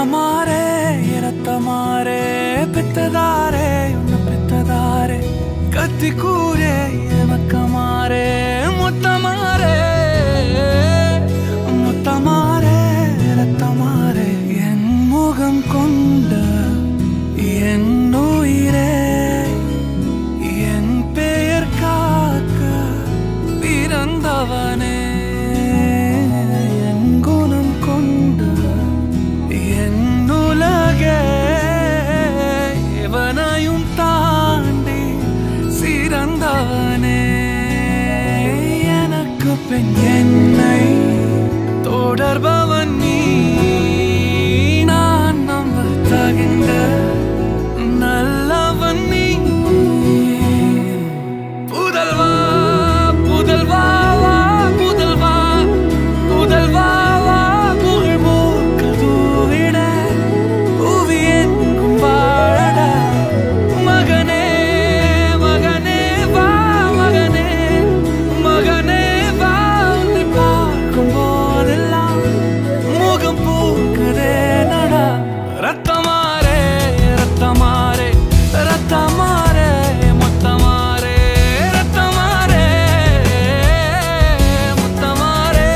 ரத்தமாரே ரத்தமாரே பெத்ததாரே உன்னை பெத்ததாரே கத்தி கூரே மக்கமாரே முத்தமாரே முத்தமாரே ரத்தமாரே என் முகம் கொண்ட என் உயிரே என் பெயர் காக்க பிறந்தவனே என் குணம் கொண்ட என் உலகே எவனையும் தாண்டி சிறந்தவனே எனக்கு பெண் என்னை தொடர்பவன் நீ நான் நம்ப தகின்ற நல்லவன் நீ புதல்வா புதல்வா புதல்வா புதல்வா புகழ் மூக்கதூவிட புவியன் வாழட மகனே மகனே வா மகனே மகனே வா உன்னை பார்க்கும் போதெல்லாம் முகம் பூக்குதே நடா ரத்தமாரே ரத்தமாரே ரத்தமாரே முத்தமாரே ரத்தமாரே முத்தமாரே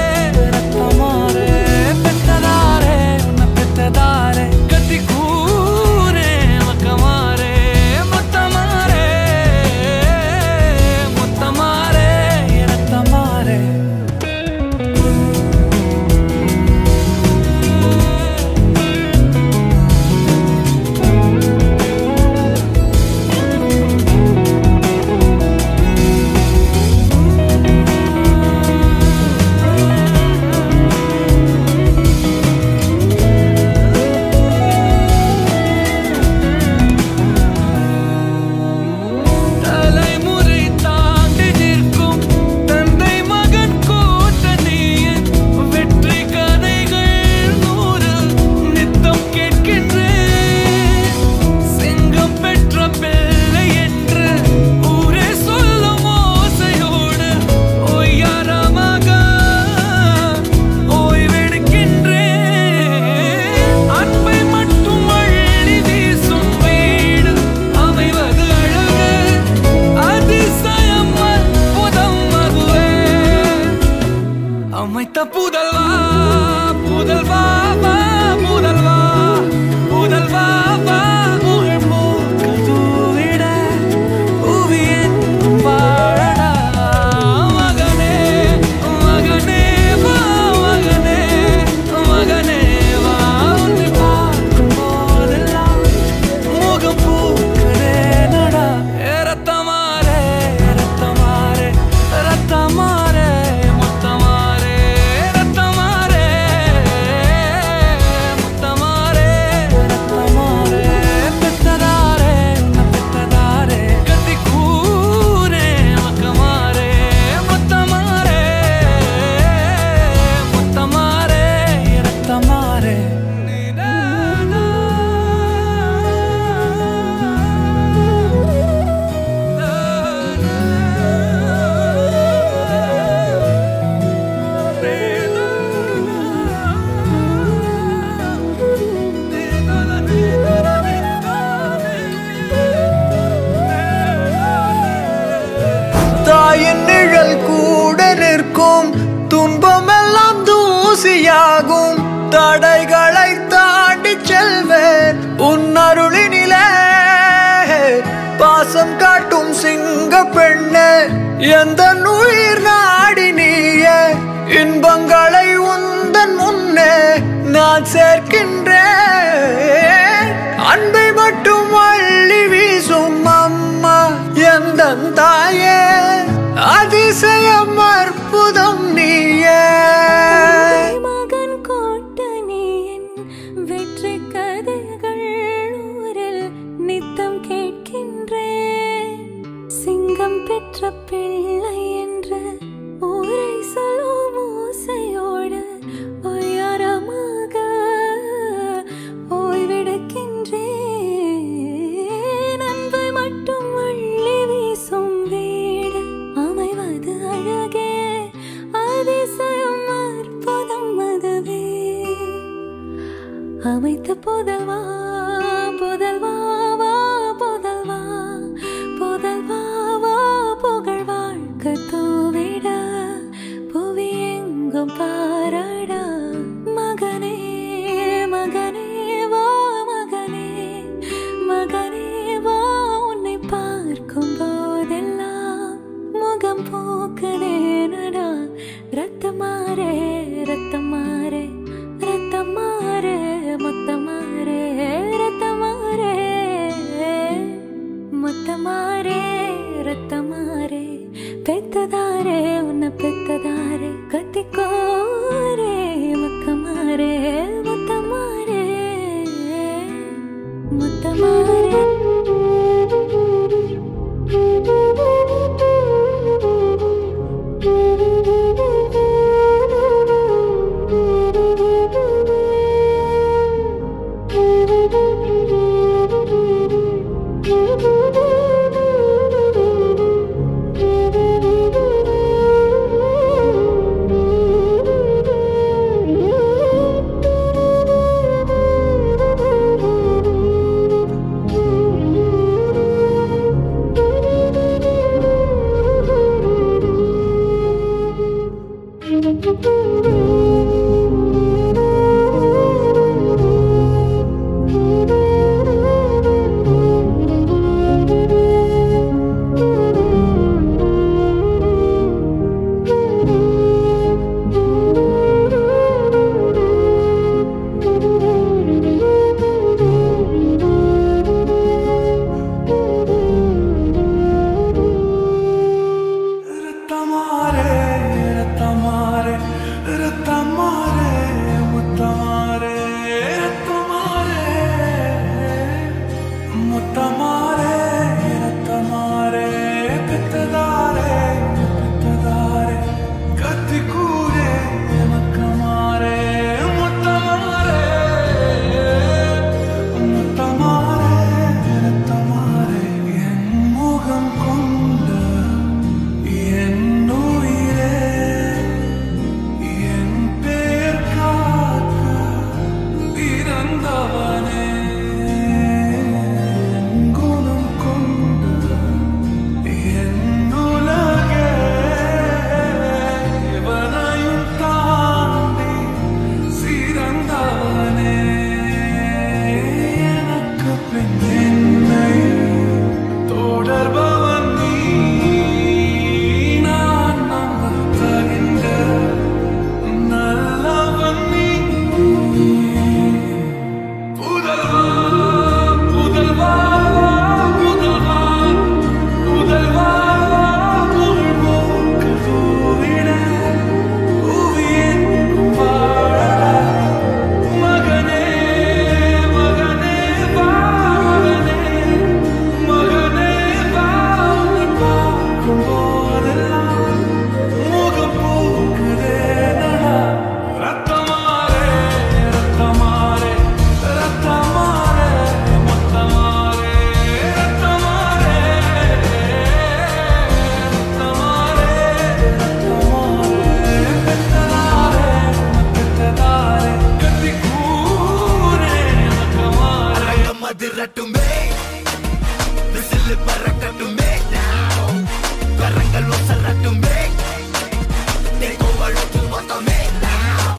ரத்தமாரே பெத்ததாரே உன்னை பெத்ததாரே கத்தி கூரே மக்கமாரே முத்தமாரே முத்தமாரே ரத்தமாரே தலைமுறை தாண்டி நிற்கும் தந்தை மகன் கூட்டணியின் வெற்றி கதைகள் 100 நித்தம் கேட்கின்றேன் சிங்கம் பெற்ற பிள்ளை என்று ஊரே சொல்லும் ஓசையோடு ஒய்யாரமாக ஓய்வெடுக்கின்றேன் அன்பை மட்டும் அள்ளி வீசும் வீடு அமைவது அழகு அதிசயம் அற்புதம் அதுவே அமைத்த புதல்வா புதல்வா வா புதல்வா புதல்வா வா புகழ் மூக்கதூவிட புவியன் வாழடா மகனே மகனே வா மகனே மகனே வா உன்னை பார்க்கும் போதெல்லாம் முகம் பூக்குதே நடா ரத்தமாரே ரத்தமாரே ரத்தமாரே முத்தமாரே ரத்தமாரே முத்தமாரே ரத்தமாரே பெத்ததாரே உன்னை பெத்ததாரே கத்தி கூரே மக்கமாரே முத்தமாரே முத்தமாரே ரத்தமாரே தாயின் நிழல் கூட நிற்கும் துன்பமெல்லாம் தூசியாகும் தடைகளை தாண்டி செல்வேன் உன் அருளினிலே பாசம் காட்டும் சிங்க பெண்ணே எந்த உயிர் நாடி நீயே இன்பங்களை உந்தன் முன்னே நான் சேர்க்கின்றேன் அன்பை மட்டும் அள்ளி வீசும் அம்மா எந்தன் தாயே அதிசயம் அற்புதம் நீயே மகன் கோட்டணியின் வெற்றி கதைகள் ஊரில் நித்தம் கேட்கின்றேன் சிங்கம் பெற்ற பிள்ளை என்று ஊரை சொல்லும் ஓசையோடு ஒய்யாரமாக ஓய்வெடுக்கின்றேன் அன்பை மட்டும் அள்ளி வீசும் வீடு அமைவது அழகே அதிசயம் அமைத்த புதல்வா புதல்வா வா புதல்வா புதல்வா வா புகழ் வாழ்க்கை தூவிட புவி எங்கும் பாராட